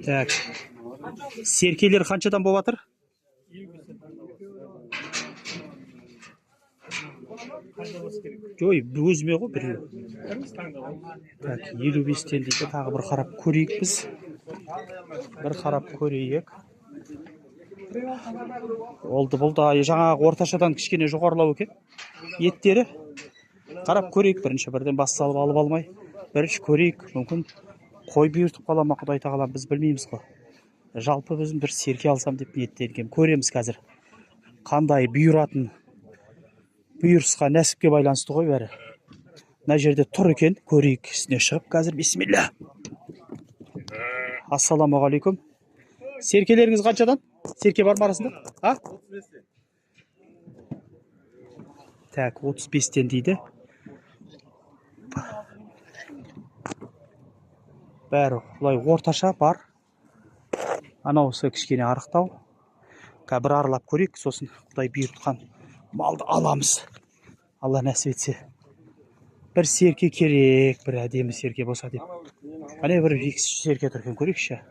Так. Серкелер қаншадан болып жатыр? Жой, өзіме ғой біреу. Так, 55-тен дейді. Тағы бір қарап көрейік біз. Бір қарап көрейік. Олды бұл да жаңағы орташадан кішкене жоғарылау екен. Еттері. Қарап көрейік бірінші. Бірден бас салып алып алмай. Бірінші көрейік. Мүмкін қой бұйыртып қала ма, Құдай тағала, біз білмейміз ғой. Жалпы өзім бір серке алсам деп ниеттенген. Көреміз қазір. Қандай бұйыратын. Бұйырысқа нәсіпке байланысты ғой бәрі. Мына жерде тұр екен, көрейік. Үстіне шығып қазір. Бисмилля. Ассаламағалейкум. Серкелеріңіз қаншадан? Серке бар ма арасында? А? Так, 35-тен дейді. Бәрі құлай орташа бар. Анауысы кішкене арықтау. Бір аралап көрейік, сосын Құдай бұйыртқан малды аламыз. Алла нәсіп етсе. Бір серке керек, бір әдемі серке болса деп. Әне бір серке тұрген көрейікші.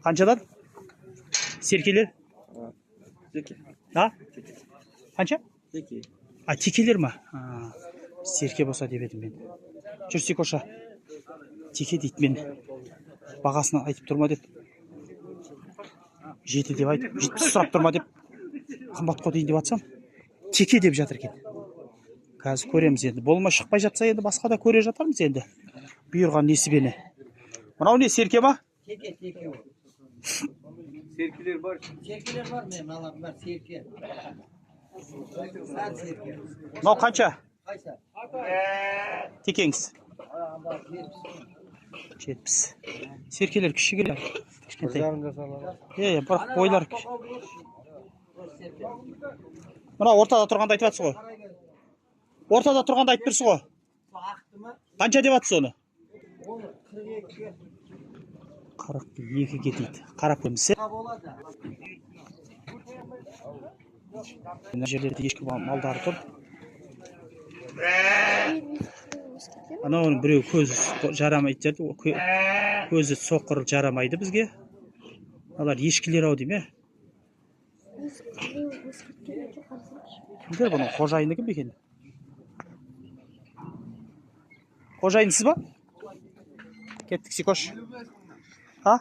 Қаншадан? Серкелер? Теке. А? Қанша? Теке. А, текелер ма? Серке болса деп едім мен. Жүрсек оша. Теке дейді мен. Бағасына айтып тұрма деп. 7 деп айтып, 70 сұрап тұрма деп. Қымбат қой дейін деп атсам. Теке деп жатыр екен. Қазір көреміз енді. Болма шықпай жатса енді басқа да көре жатармыз енді. Бұйырған несібені. Мынау не, серке ма? Теке. Serkeler var. Serkeler var mı? Malamlar serke. Sen serke. Мынау қанша? Kaysa. Текеңіз. 70. Серкелер кішігелер. Кішкентай. Бірақ бойлар. Мынау ортада тұрғанда айтып жатсыз ғой. Ортада тұрғанда айтып тұрсыз ғой. Қанша деп жатсыз оны? 42-ге дейді. Қарап көрміз. Мына жерлерде ешкі малдары тұр. Анауының біреу көзі жарамайды жерді. Көзі соқыр жарамайды бізге. Алар ешкілер ау дейме. Кімдер бұның қожайыны кім екен? Қожайынсыз ба? Кеттік, Сикош. Ha?